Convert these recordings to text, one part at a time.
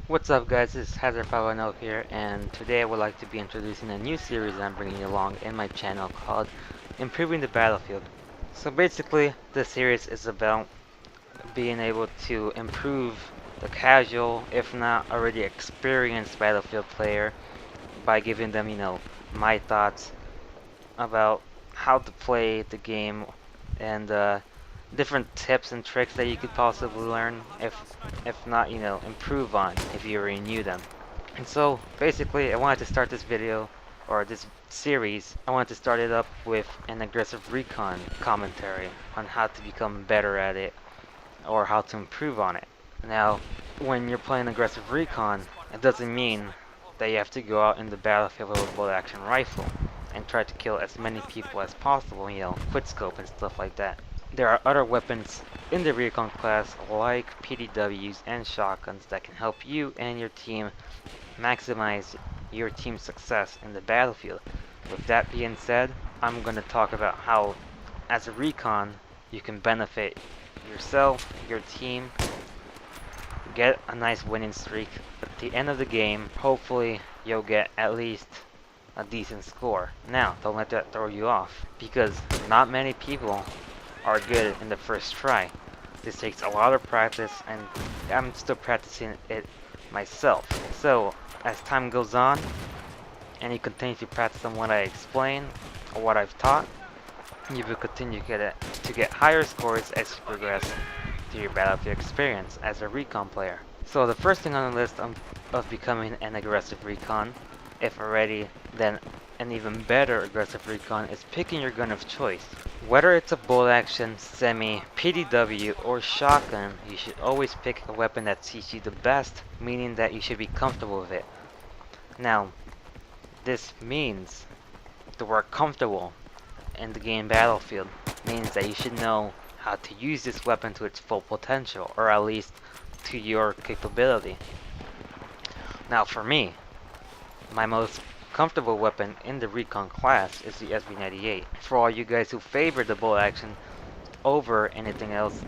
What's up guys, this is Hazard 510 here, and today I would like to be introducing a new series I'm bringing along in my channel called Improving the Battlefield. So basically, this series is about being able to improve the casual, if not already experienced Battlefield player by giving them, my thoughts about how to play the game and different tips and tricks that you could possibly learn if not, improve on if you already knew them. And so basically I wanted to start this video or this series, I wanted to start it up with an aggressive recon commentary on how to become better at it or how to improve on it. Now, when you're playing aggressive recon, it doesn't mean that you have to go out in the battlefield with a bolt action rifle and try to kill as many people as possible, quick scope and stuff like that. There are other weapons in the Recon class like PDWs and shotguns that can help you and your team maximize your team's success in the battlefield. With that being said, I'm going to talk about how as a Recon you can benefit yourself, your team, get a nice winning streak. At the end of the game, hopefully you'll get at least a decent score. Now, don't let that throw you off, because not many people are good in the first try. This takes a lot of practice, and I'm still practicing it myself. So, as time goes on, and you continue to practice on what I explain, or what I've taught, you will continue to get higher scores as you progress through your Battlefield experience as a Recon player. So the first thing on the list of becoming an aggressive Recon, if already, then an even better aggressive Recon is picking your gun of choice. Whether it's a bolt action, semi, PDW, or shotgun, you should always pick a weapon that suits you the best, meaning that you should be comfortable with it. Now, this means the word comfortable in the game Battlefield means that you should know how to use this weapon to its full potential, or at least to your capability. Now for me, my most comfortable weapon in the Recon class is the SV98. For all you guys who favor the bolt action over anything else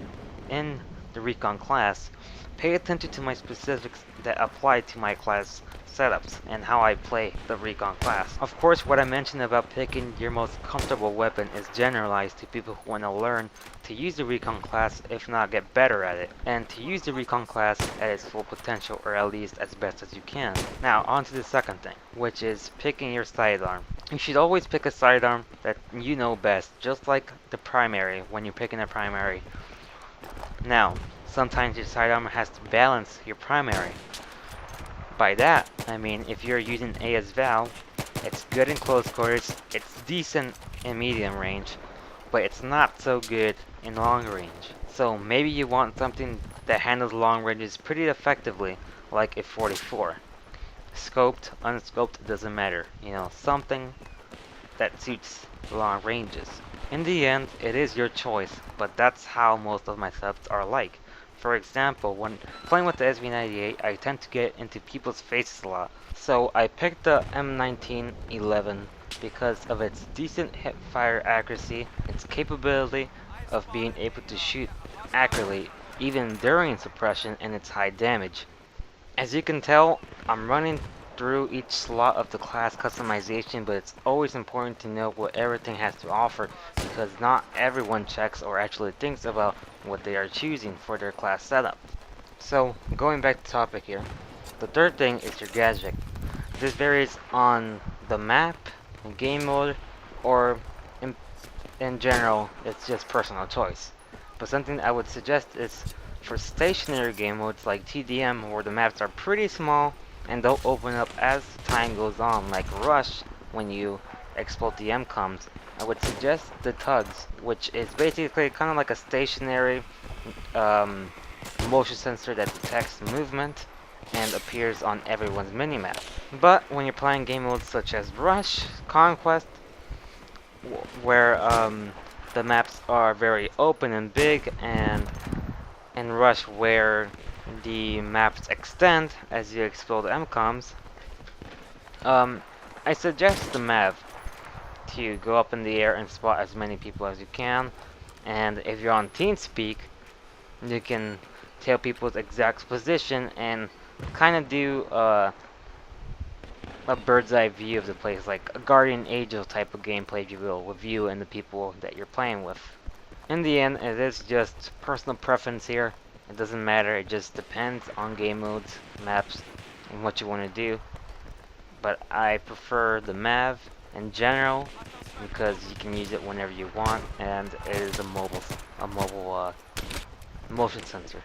in the Recon class, pay attention to my specifics that apply to my class setups and how I play the Recon class. Of course, what I mentioned about picking your most comfortable weapon is generalized to people who want to learn to use the Recon class, if not get better at it, and to use the Recon class at its full potential, or at least as best as you can. Now, on to the second thing, which is picking your sidearm. You should always pick a sidearm that you know best, just like the primary when you're picking a primary. Now, sometimes your sidearm has to balance your primary. By that, I mean if you're using AS Val, it's good in close quarters, it's decent in medium range, but it's not so good in long range. So maybe you want something that handles long ranges pretty effectively, like a 44. Scoped, unscoped, doesn't matter. Something that suits long ranges. In the end, it is your choice, but that's how most of my setups are like. For example, when playing with the SV98, I tend to get into people's faces a lot. So I picked the M1911 because of its decent hip fire accuracy, its capability of being able to shoot accurately even during suppression, and its high damage. As you can tell, I'm running through each slot of the class customization, but it's always important to know what everything has to offer, because not everyone checks or actually thinks about what they are choosing for their class setup. So, going back to the topic here, the third thing is your gadget. This varies on the map, game mode, or in general, it's just personal choice. But something I would suggest is for stationary game modes like TDM, where the maps are pretty small and they'll open up as time goes on, like Rush when you explode the MCOMs. I would suggest the Tugs, which is basically kind of like a stationary motion sensor that detects movement and appears on everyone's minimap. But when you're playing game modes such as Rush, Conquest, where the maps are very open and big, and in Rush where the maps extend as you explode MCOMs, I suggest the Mav to go up in the air and spot as many people as you can, and if you're on TeamSpeak, you can tell people's exact position and kind of do a bird's eye view of the place, like a Guardian Angel type of gameplay, if you will, with you and the people that you're playing with. In the end, it is just personal preference here. It doesn't matter, it just depends on game modes, maps, and what you want to do. But I prefer the MAV in general because you can use it whenever you want, and it is a mobile motion sensor.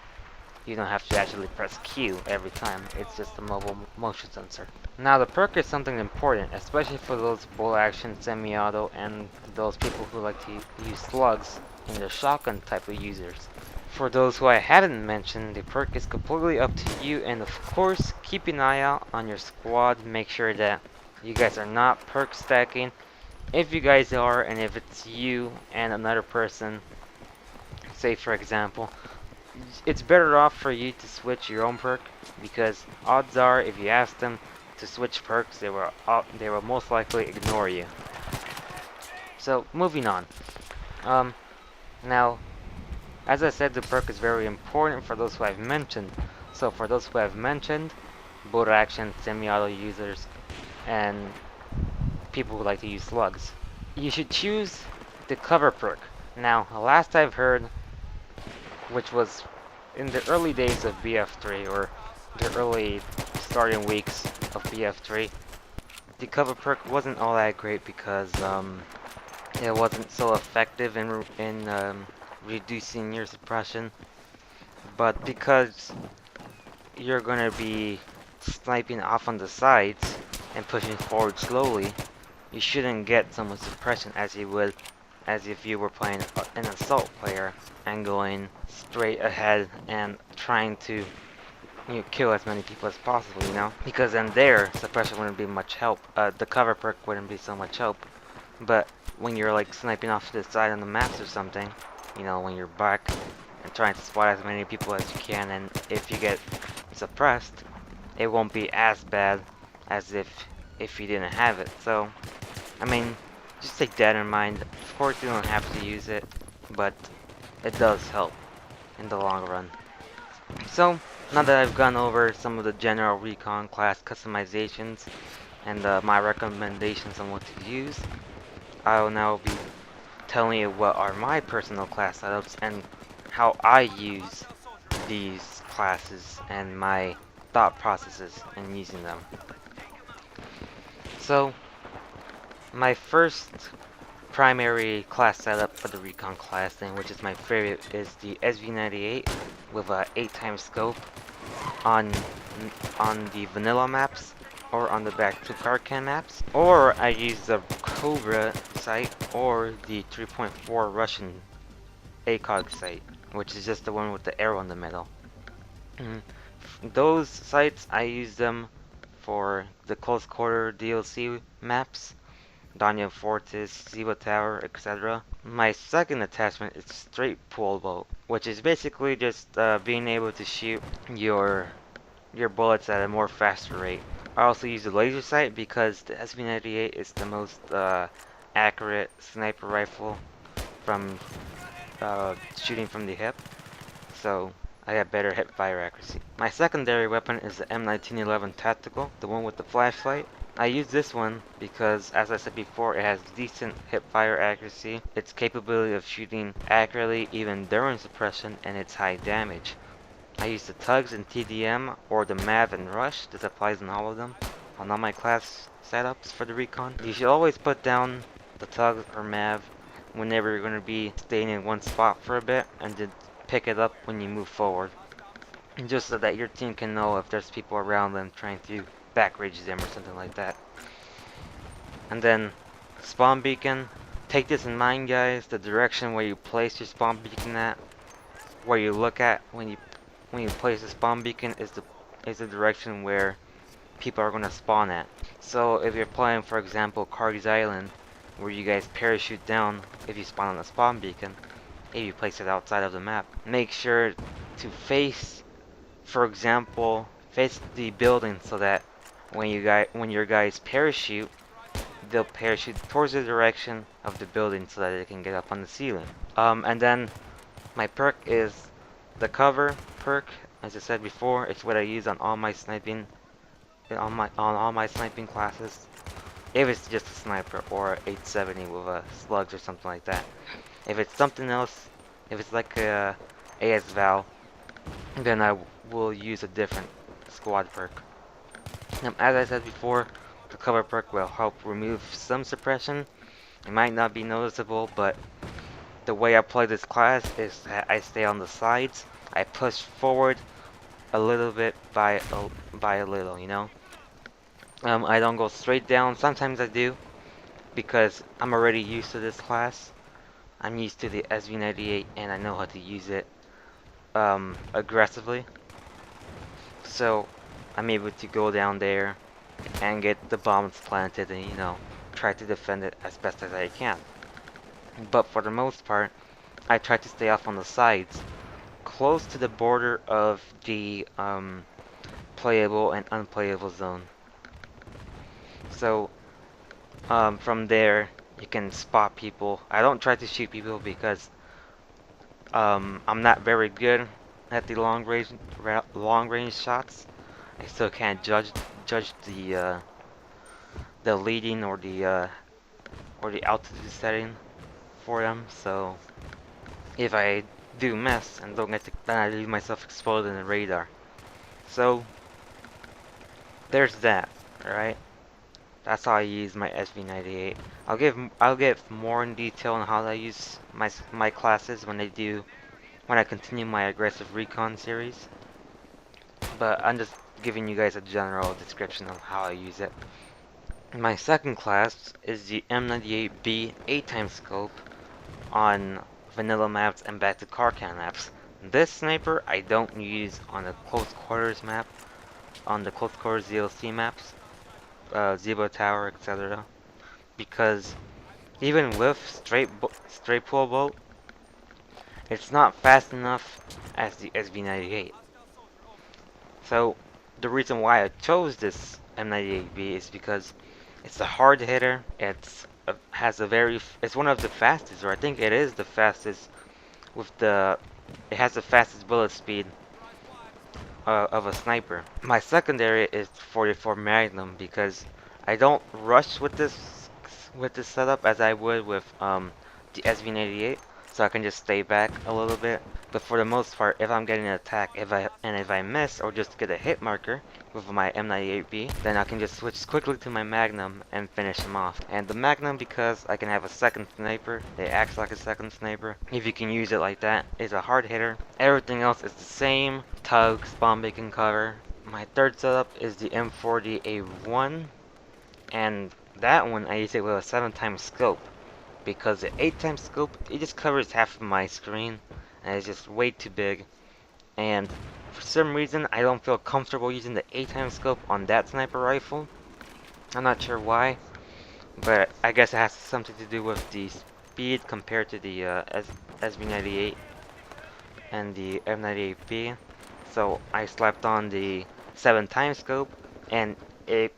You don't have to actually press Q every time, it's just a mobile motion sensor. Now the perk is something important, especially for those bolt action, semi-auto, and those people who like to use slugs and the shotgun type of users. For those who I haven't mentioned, the perk is completely up to you, and of course keep an eye out on your squad, make sure that you guys are not perk stacking. If you guys are, and if it's you and another person, say for example, it's better off for you to switch your own perk, because odds are if you ask them to switch perks, they will most likely ignore you. So moving on. Um, Now, as I said, the perk is very important for those who I've mentioned. So for those who I've mentioned, bolt action, semi-auto users, and people who like to use slugs, you should choose the cover perk. Now, last I've heard, which was in the early days of BF3, or the early starting weeks of BF3, the cover perk wasn't all that great because it wasn't so effective in reducing your suppression. But because you're gonna be sniping off on the sides and pushing forward slowly, you shouldn't get so much suppression as you would as if you were playing an assault player and going straight ahead and trying to kill as many people as possible, Because then there, suppression wouldn't be much help. The cover perk wouldn't be so much help. But when you're like sniping off to the side on the maps or something, when you're back and trying to spot as many people as you can, and if you get suppressed, it won't be as bad as if you didn't have it. So, I mean, just take that in mind. Of course, you don't have to use it, but it does help in the long run. So, now that I've gone over some of the general Recon class customizations and my recommendations on what to use, I will now be telling you what are my personal class setups and how I use these classes and my thought processes in using them. So, my first primary class setup for the Recon class thing, which is my favorite, is the SV98 with a 8x scope on the vanilla maps or on the back to Arkham maps, or I use the Cobra sight or the 3.4 Russian ACOG sight, which is just the one with the arrow in the middle. Those sights, I use them for the close quarter DLC maps, Danya Fortress, Ziva Tower, etc. My second attachment is straight pull bolt, which is basically just being able to shoot your bullets at a more faster rate. I also use the laser sight because the SV98 is the most accurate sniper rifle from shooting from the hip, so I have better hip fire accuracy. My secondary weapon is the M1911 Tactical, the one with the flashlight. I use this one because, as I said before, it has decent hip fire accuracy, its capability of shooting accurately even during suppression, and its high damage. I use the tugs in TDM or the MAV and Rush. This applies on all of them, on all my class setups for the Recon. You should always put down the tug or MAV whenever you're going to be staying in one spot for a bit, and then pick it up when you move forward. And just so that your team can know if there's people around them trying to backridge them or something like that. And then spawn beacon. Take this in mind, guys. The direction where you place your spawn beacon at, where you look at when you place the spawn beacon is the direction where people are going to spawn at. So if you're playing, for example, Carg's Island, where you guys parachute down if you spawn on the spawn beacon, if you place it outside of the map, make sure to face, for example, face the building so that when your guys parachute, they'll parachute towards the direction of the building so that they can get up on the ceiling. And then my perk is the cover perk, as I said before, it's what I use on all my sniping, on all my sniping classes. If it's just a sniper or 870 with slugs or something like that. If it's something else, if it's like a AS Val, then I will use a different squad perk. As I said before, the cover perk will help remove some suppression. It might not be noticeable, but the way I play this class is that I stay on the sides. I push forward a little bit by a little, you know. I don't go straight down. Sometimes I do because I'm already used to this class. I'm used to the SV98 and I know how to use it aggressively. So I'm able to go down there and get the bombs planted and, you know, try to defend it as best as I can. But for the most part, I try to stay off on the sides, close to the border of the playable and unplayable zone. So from there, you can spot people. I don't try to shoot people because I'm not very good at the long range shots. I still can't judge the leading or the altitude setting for them. So if I do miss and don't get to, then I leave myself exposed in the radar. So there's that. All right. That's how I use my SV98. I'll get more in detail on how I use my classes when I continue my aggressive Recon series. But I'm just giving you guys a general description of how I use it. My second class is the M98B 8x scope on vanilla maps and back to Arkham maps. This sniper I don't use on the close quarters map, on the close quarters DLC maps, Zebo Tower, etc. Because even with straight pull bolt, it's not fast enough as the SV98. So the reason why I chose this M98B is because it's a hard hitter. It's one of the fastest, or I think it is the fastest it has the fastest bullet speed of a sniper. My secondary is 44 Magnum because I don't rush with this setup as I would with the SV98, so I can just stay back a little bit. But for the most part, if I'm getting an attack, if I miss or just get a hit marker with my M98B, then I can just switch quickly to my Magnum and finish him off. And the Magnum, because I can have a second sniper, it acts like a second sniper. If you can use it like that, is a hard hitter. Everything else is the same. Tugs, bomb making cover. My third setup is the M40A1, and that one I use it with a 7x scope because the 8x scope, it just covers half of my screen and it's just way too big, and for some reason I don't feel comfortable using the 8x scope on that sniper rifle. I'm not sure why, but I guess it has something to do with the speed compared to the SV98 and the M98B. So I slapped on the 7x scope and it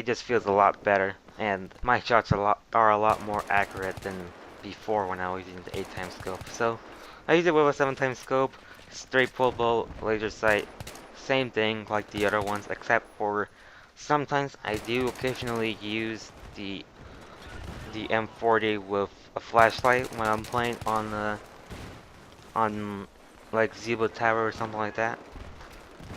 just feels a lot better, and my shots are a lot more accurate than before when I was using the 8x scope. So I use it with a 7x scope, straight pull bolt, laser sight, same thing like the other ones, except for sometimes I do occasionally use the M40 with a flashlight when I'm playing on like Zebo Tower or something like that.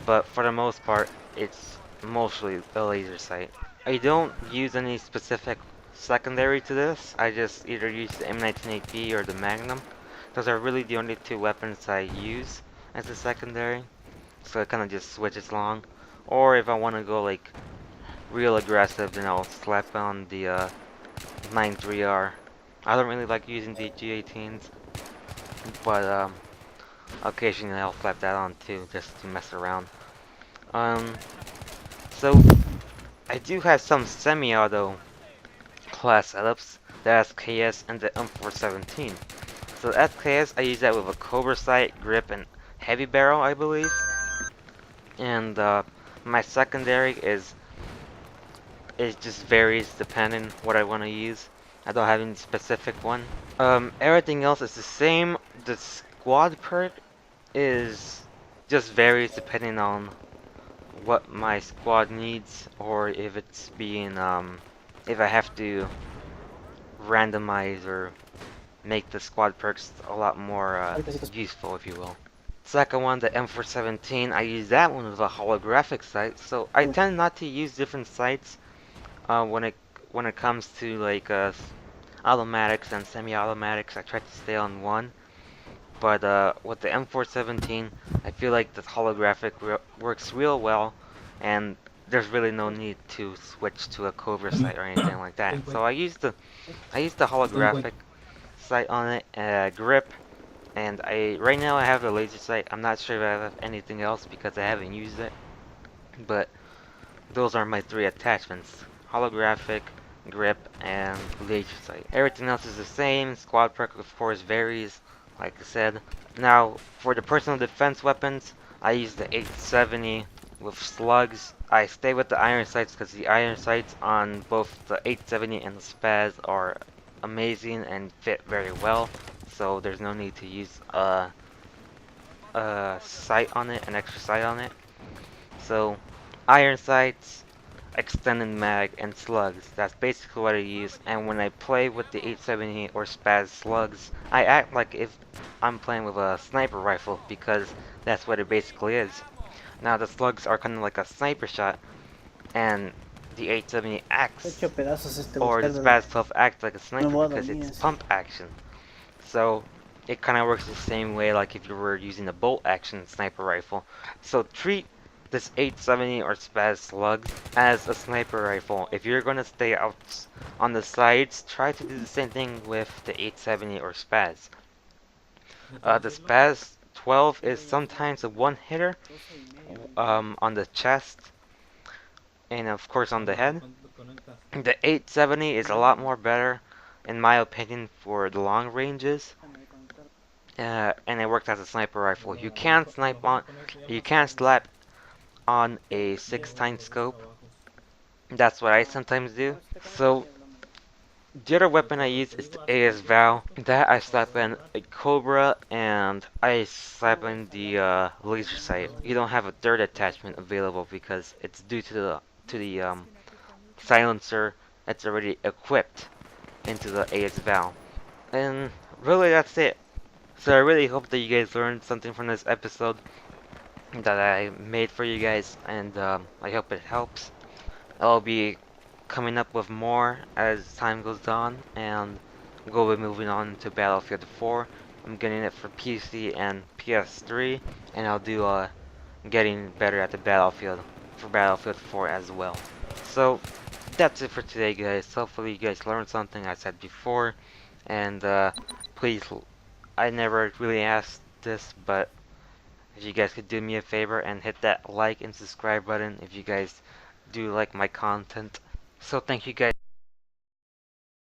But for the most part, it's mostly a laser sight. I don't use any specific secondary to this. I just either use the M198B or the Magnum. Those are really the only two weapons I use as a secondary. So it kind of just switches along. Or if I want to go like real aggressive, then I'll slap on the 93R. I don't really like using the G18s, but occasionally I'll slap that on too, just to mess around. So I do have some semi-auto class setups, the SKS and the M417. So the SKS, I use that with a Cobra sight, grip, and heavy barrel, I believe. And my secondary it just varies depending what I want to use. I don't have any specific one. Everything else is the same. The squad perk is just varies depending on what my squad needs, or if it's being if I have to randomize or make the squad perks a lot more useful, if you will. Second one, the M417, I use that one with a holographic sight, so I tend not to use different sights when it comes to like automatics and semi-automatics. I try to stay on one, but with the M417, I feel like the holographic works real well, and there's really no need to switch to a Cobra sight or anything like that. So I use the holographic sight on it, grip, and right now I have the laser sight. I'm not sure if I have anything else because I haven't used it, but those are my three attachments: holographic, grip, and laser sight. Everything else is the same. Squad perk of course varies, like I said. Now for the personal defense weapons, I use the 870 with slugs. I stay with the iron sights because the iron sights on both the 870 and the spaz are amazing and fit very well. So there's no need to use a sight on it, an extra sight on it. So iron sights, extended mag, and slugs. That's basically what I use. And when I play with the 870 or spaz slugs, I act like if I'm playing with a sniper rifle because that's what it basically is. Now the slugs are kind of like a sniper shot, and the 870 acts, or the spaz 12 acts like a sniper because it's pump action. So it kind of works the same way like if you were using a bolt action sniper rifle. So treat this 870 or spaz slugs as a sniper rifle. If you're going to stay out on the sides, try to do the same thing with the 870 or spaz. The spaz 12 is sometimes a one hitter on the chest and of course on the head. The 870 is a lot more better in my opinion for the long ranges. And it works as a sniper rifle. You can slap on a 6x scope. That's what I sometimes do. So the other weapon I use is the AS Val. That I slap in a Cobra and I slap in the laser sight. You don't have a third attachment available because it's due to the silencer that's already equipped into the AS Val. And really that's it. So I really hope that you guys learned something from this episode that I made for you guys, and I hope it helps. I'll be coming up with more as time goes on, and we'll be moving on to Battlefield 4. I'm getting it for PC and PS3, and I'll do getting better at the Battlefield for Battlefield 4 as well. So that's it for today, guys. Hopefully you guys learned something I said before, and please, I never really asked this, but if you guys could do me a favor and hit that like and subscribe button if you guys do like my content. So thank you guys.